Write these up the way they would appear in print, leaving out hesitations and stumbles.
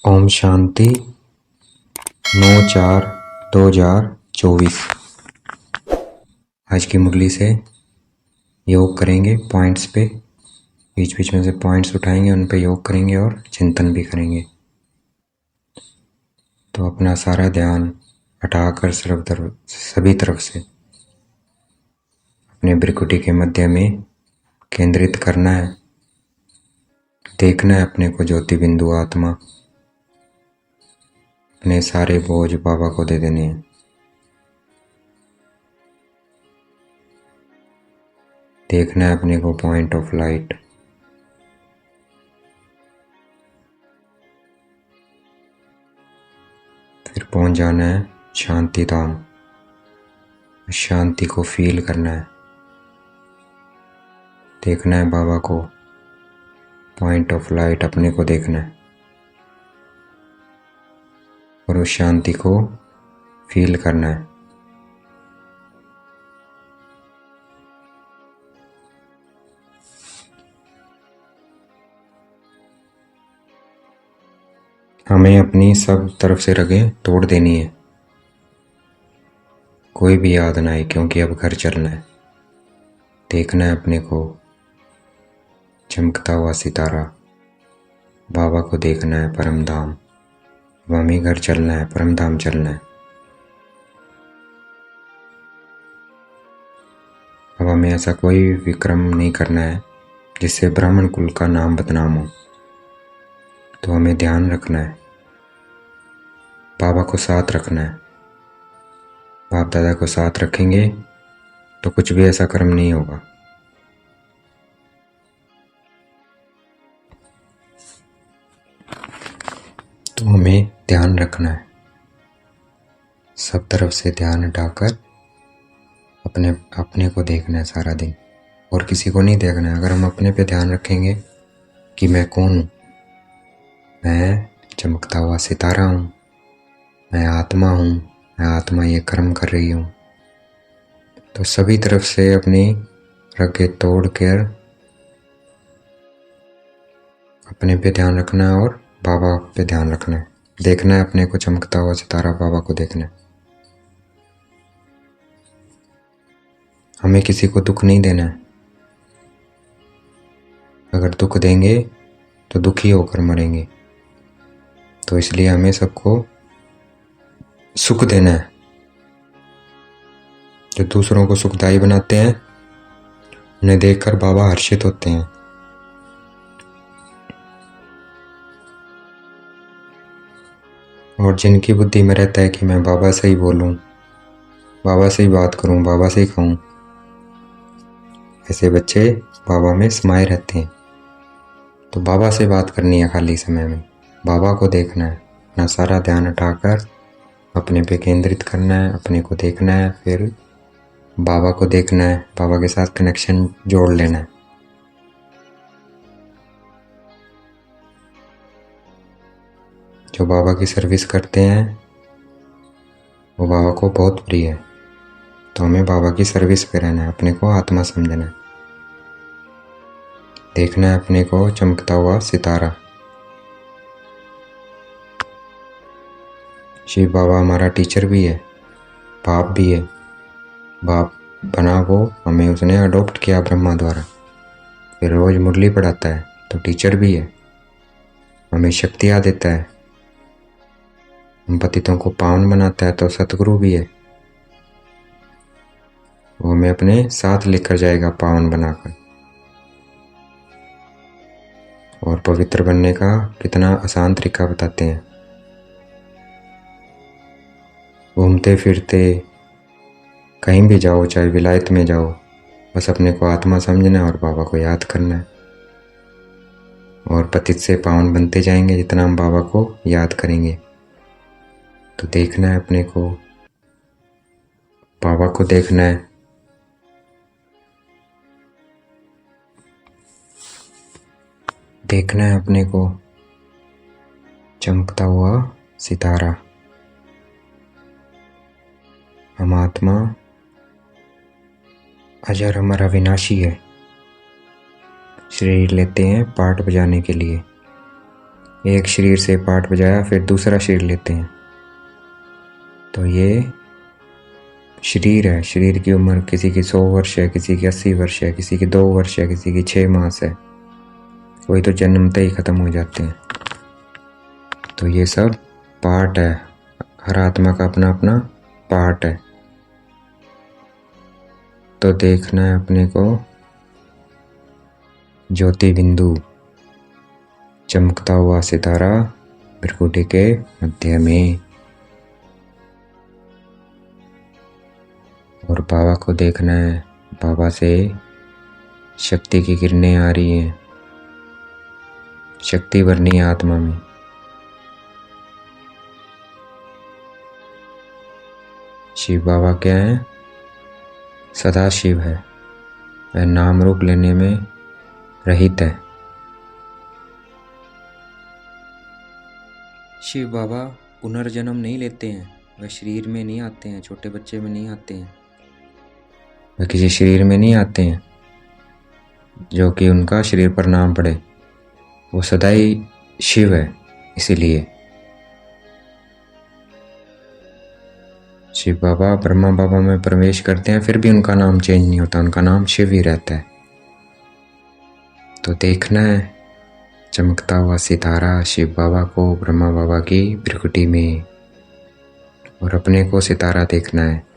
ओम शांति 9/4/2024। आज की मुरली से योग करेंगे पॉइंट्स पे, बीच बीच में से पॉइंट्स उठाएंगे, उन पे योग करेंगे और चिंतन भी करेंगे। तो अपना सारा ध्यान हटाकर सभी तरफ से अपने भ्रिकुटी के मध्य में केंद्रित करना है। देखना है अपने को ज्योति बिंदु आत्मा। अपने सारे बोझ बाबा को दे देने हैं। देखना है अपने को पॉइंट ऑफ लाइट। फिर पहुंच जाना है शांति धाम। शांति को फील करना है। देखना है बाबा को, पॉइंट ऑफ लाइट अपने को देखना है और उस शांति को फील करना है। हमें अपनी सब तरफ से रगें तोड़ देनी है, कोई भी याद ना आए, क्योंकि अब घर चलना है। देखना है अपने को चमकता हुआ सितारा। बाबा को देखना है परम धाम। अब हमें घर चलना है, परम धाम चलना है। अब हमें ऐसा कोई विक्रम नहीं करना है जिससे ब्राह्मण कुल का नाम बदनाम हो। तो हमें ध्यान रखना है, बाबा को साथ रखना है। बाप दादा को साथ रखेंगे तो कुछ भी ऐसा कर्म नहीं होगा। तो हमें ध्यान रखना है, सब तरफ से ध्यान हटाकर अपने को देखना है सारा दिन, और किसी को नहीं देखना है। अगर हम अपने पे ध्यान रखेंगे कि मैं कौन हूँ, मैं चमकता हुआ सितारा हूँ, मैं आत्मा हूँ, मैं आत्मा ये कर्म कर रही हूँ, तो सभी तरफ से अपनी रगे तोड़ कर अपने पे ध्यान रखना है और बाबा पे ध्यान रखना है। देखना है अपने को चमकता हुआ सितारा, बाबा को देखना है। हमें किसी को दुख नहीं देना है। अगर दुख देंगे तो दुखी होकर मरेंगे। तो इसलिए हमें सबको सुख देना है। जो दूसरों को सुखदायी बनाते हैं उन्हें देखकर बाबा हर्षित होते हैं। और जिनकी बुद्धि में रहता है कि मैं बाबा से ही बोलूं, बाबा से ही बात करूं, बाबा से ही खाऊं, ऐसे बच्चे बाबा में समाये रहते हैं। तो बाबा से बात करनी है खाली समय में, बाबा को देखना है। अपना सारा ध्यान हटाकर अपने पे केंद्रित करना है, अपने को देखना है, फिर बाबा को देखना है, बाबा के साथ कनेक्शन जोड़ लेना है। जो बाबा की सर्विस करते हैं वो बाबा को बहुत प्रिय है। तो हमें बाबा की सर्विस पे रहना है, अपने को आत्मा समझना है। देखना है अपने को चमकता हुआ सितारा। शिव बाबा हमारा टीचर भी है, बाप भी है। बाप बना वो, हमें उसने अडॉप्ट किया ब्रह्मा द्वारा, फिर रोज मुरली पढ़ाता है, तो टीचर भी है। हमें शक्तियाँ देता है, हम पतितों को पावन बनाता है, तो सतगुरु भी है। वो हमें अपने साथ लेकर जाएगा पावन बनाकर। और पवित्र बनने का कितना आसान तरीका बताते हैं। घूमते फिरते कहीं भी जाओ, चाहे विलायत में जाओ, बस अपने को आत्मा समझना है और बाबा को याद करना है। और पतित से पावन बनते जाएंगे जितना हम बाबा को याद करेंगे। तो देखना है अपने को, बाबा को देखना है। देखना है अपने को चमकता हुआ सितारा। हम आत्मा अजर अमर अविनाशी है। शरीर लेते हैं पार्ट बजाने के लिए, एक शरीर से पार्ट बजाया फिर दूसरा शरीर लेते हैं। तो ये शरीर है। शरीर की उम्र किसी की 100 वर्ष है, किसी की 80 वर्ष है, किसी की 2 वर्ष है, किसी की 6 मास है। कोई तो जन्मते ही खत्म हो जाते हैं। तो ये सब पार्ट है। हर आत्मा का अपना अपना पार्ट है। तो देखना है अपने को ज्योति बिंदु, चमकता हुआ सितारा भ्रिकुटी के मध्य में। और बाबा को देखना है। बाबा से शक्ति की किरणें आ रही हैं। शक्ति भरनी है आत्मा में। शिव बाबा क्या है? सदा शिव है। वह नाम रूप लेने में रहित है। शिव बाबा पुनर्जन्म नहीं लेते हैं। वह शरीर में नहीं आते हैं, छोटे बच्चे में नहीं आते हैं। वह किसी शरीर में नहीं आते हैं जो कि उनका शरीर पर नाम पड़े। वो सदा ही शिव है। इसीलिए शिव बाबा ब्रह्मा बाबा में प्रवेश करते हैं, फिर भी उनका नाम चेंज नहीं होता, उनका नाम शिव ही रहता है। तो देखना है चमकता हुआ सितारा शिव बाबा को ब्रह्मा बाबा की भ्रिकुटी में, और अपने को सितारा देखना है।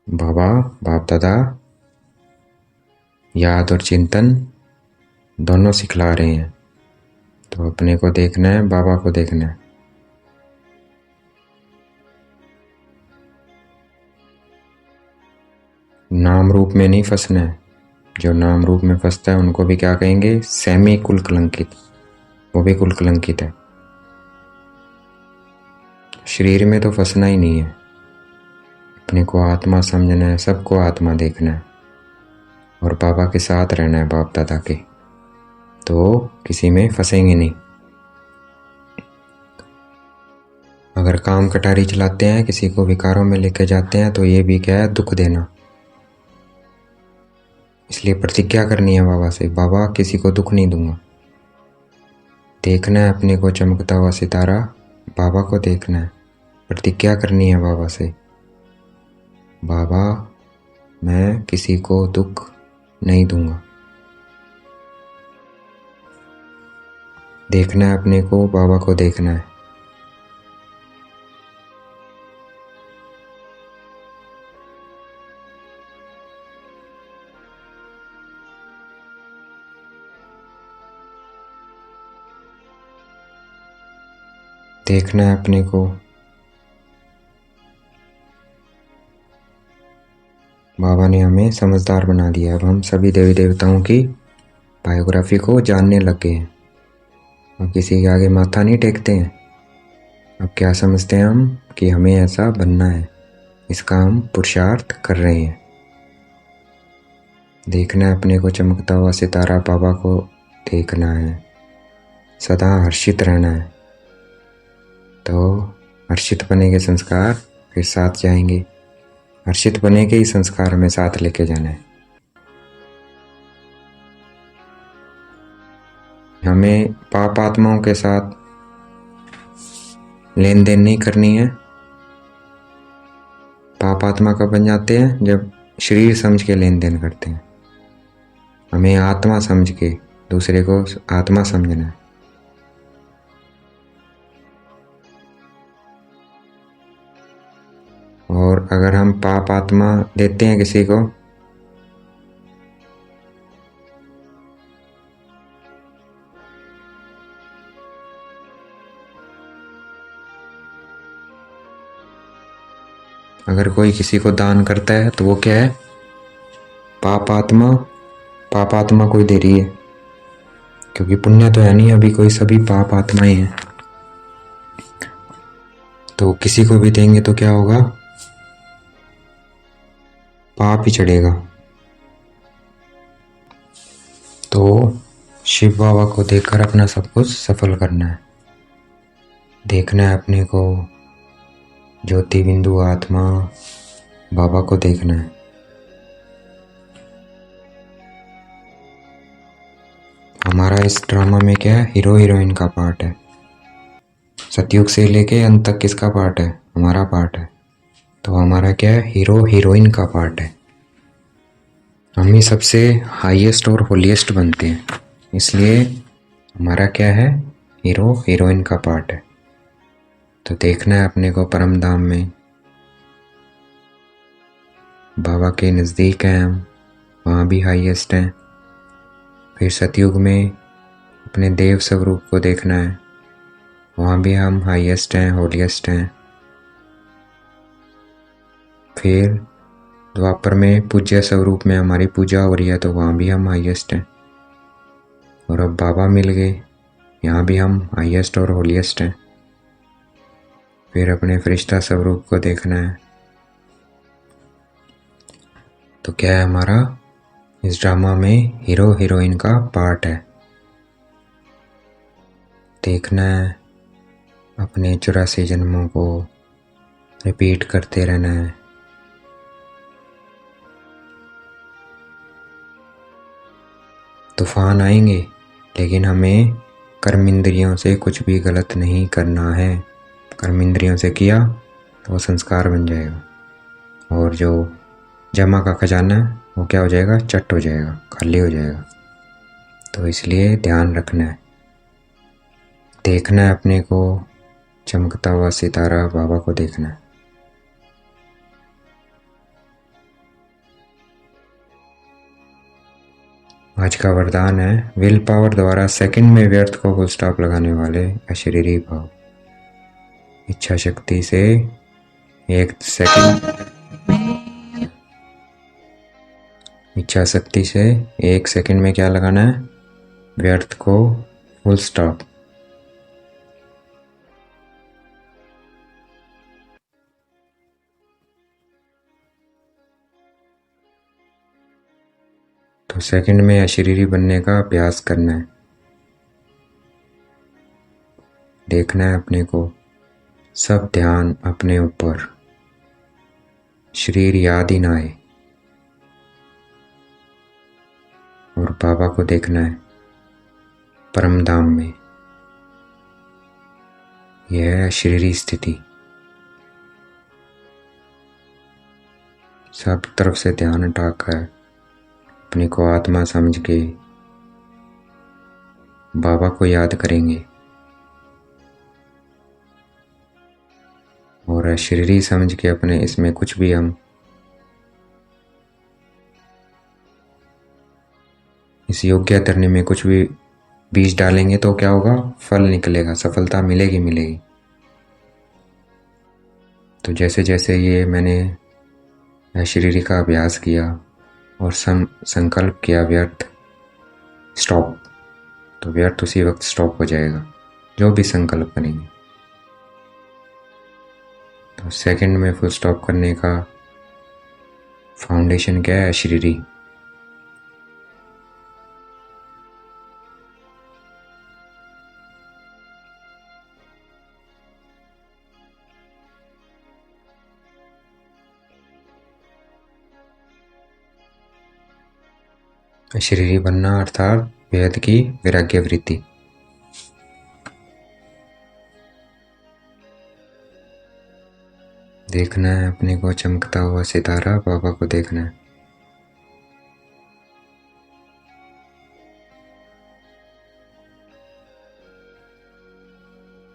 बाबा बाप दादा याद और चिंतन दोनों सिखला रहे हैं। तो अपने को देखना है, बाबा को देखना है। नाम रूप में नहीं फंसना है। जो नाम रूप में फंसता है उनको भी क्या कहेंगे? सेमी कुल कलंकित। वो भी कुल कलंकित है। शरीर में तो फंसना ही नहीं है। अपने को आत्मा समझना है, सबको आत्मा देखना है, और बाबा के साथ रहना है, बाप दादा के। तो किसी में फंसेंगे नहीं। अगर काम कटारी चलाते हैं, किसी को विकारों में लेके जाते हैं, तो ये भी क्या है? दुख देना। इसलिए प्रतिज्ञा करनी है बाबा से, बाबा किसी को दुख नहीं दूंगा। देखना है अपने को चमकता हुआ सितारा, बाबा को देखना है। प्रतिज्ञा करनी है बाबा से, बाबा मैं किसी को दुख नहीं दूंगा। देखना है अपने को, बाबा को देखना है। देखना है अपने को। बाबा ने हमें समझदार बना दिया। अब हम सभी देवी देवताओं की बायोग्राफी को जानने लग गए हैं। अब किसी के आगे माथा नहीं टेकते हैं। अब क्या समझते हैं हम कि हमें ऐसा बनना है, इसका हम पुरुषार्थ कर रहे हैं। देखना है अपने को चमकता हुआ सितारा, बाबा को देखना है। सदा हर्षित रहना है। तो हर्षित बने के संस्कार फिर साथ जाएंगे। हर्षित बने के ही संस्कार हमें साथ लेके जाना है। हमें पाप आत्माओं के साथ लेन देन नहीं करनी है। पाप आत्मा कब बन जाते हैं? जब शरीर समझ के लेन देन करते हैं। हमें आत्मा समझ के दूसरे को आत्मा समझना है। और अगर हम पाप आत्मा देते हैं किसी को, अगर कोई किसी को दान करता है तो वो क्या है? पाप आत्मा कोई दे रही है, क्योंकि पुण्य तो है नहीं अभी कोई, सभी पाप आत्माएं हैं। तो किसी को भी देंगे तो क्या होगा? पाप ही चढ़ेगा। तो शिव बाबा को देखकर अपना सब कुछ सफल करना है। देखना है अपने को ज्योति बिंदु आत्मा, बाबा को देखना है। हमारा इस ड्रामा में क्या है, हीरो हीरोइन का पार्ट है। सतयुग से लेके अंत तक किसका पार्ट है, हमारा पार्ट है। तो हमारा क्या है, हीरो हीरोइन का पार्ट है। हम ही सबसे हाईएस्ट और होलीएस्ट बनते हैं, इसलिए हमारा क्या है, हीरो हीरोइन का पार्ट है। तो देखना है अपने को परम धाम में, बाबा के नज़दीक हैं हम, वहाँ भी हाईएस्ट हैं। फिर सतयुग में अपने देव स्वरूप को देखना है, वहाँ भी हम हाईएस्ट हैं, होलीएस्ट हैं। फिर द्वापर में पूज्य स्वरूप में हमारी पूजा हो रही है, तो वहाँ भी हम हाईएस्ट हैं। और अब बाबा मिल गए, यहाँ भी हम हाईएस्ट और होलीएस्ट हैं। फिर अपने फरिश्ता स्वरूप को देखना है। तो क्या है, हमारा इस ड्रामा में हीरो हीरोइन का पार्ट है। देखना है अपने 84 जन्मों को रिपीट करते रहना है। तूफान आएंगे, लेकिन हमें कर्म इंद्रियों से कुछ भी गलत नहीं करना है। कर्म इंद्रियों से किया तो वो संस्कार बन जाएगा, और जो जमा का खजाना है वो क्या हो जाएगा, चट हो जाएगा, खाली हो जाएगा। तो इसलिए ध्यान रखना है। देखना है अपने को चमकता हुआ सितारा, बाबा को देखना है। आज का वरदान है, विल पावर द्वारा सेकंड में व्यर्थ को फुल स्टॉप लगाने वाले अशरीरी भाव। इच्छा शक्ति से एक सेकंड में क्या लगाना है, व्यर्थ को फुल स्टॉप। तो सेकंड में अशरीरी बनने का अभ्यास करना है। देखना है अपने को, सब ध्यान अपने ऊपर, शरीर याद ही ना आए। और बाबा को देखना है परम धाम में। यह है अशरीरी स्थिति। सब तरफ से ध्यान हटाकर अपने को आत्मा समझ के बाबा को याद करेंगे, और अशरीरी समझ के अपने इसमें कुछ भी हम इस योग्य तरने में कुछ भी बीज डालेंगे तो क्या होगा, फल निकलेगा, सफलता मिलेगी मिलेगी। तो जैसे जैसे ये मैंने अशरीरी का अभ्यास किया और संकल्प किया व्यर्थ स्टॉप, तो व्यर्थ उसी वक्त स्टॉप हो जाएगा जो भी संकल्प करेंगे। तो सेकंड में फुल स्टॉप करने का फाउंडेशन क्या है, अशरीरी। अशरीरी बनना अर्थात भेद की वैराग्य वृत्ति। देखना है अपने को चमकता हुआ सितारा, बाबा को देखना है।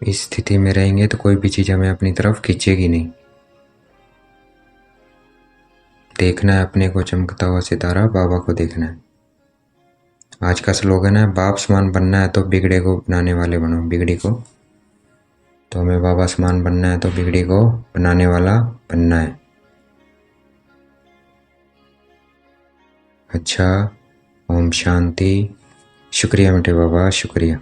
इस स्थिति में रहेंगे तो कोई भी चीज हमें अपनी तरफ खींचेगी नहीं। देखना है अपने को चमकता हुआ सितारा, बाबा को देखना है। आज का स्लोगन है, बाप समान बनना है तो बिगड़े को बनाने वाले बनो। बिगड़ी को, तो हमें बाबा समान बनना है तो बिगड़ी को बनाने वाला बनना है। अच्छा, ओम शांति। शुक्रिया बेटे बाबा, शुक्रिया।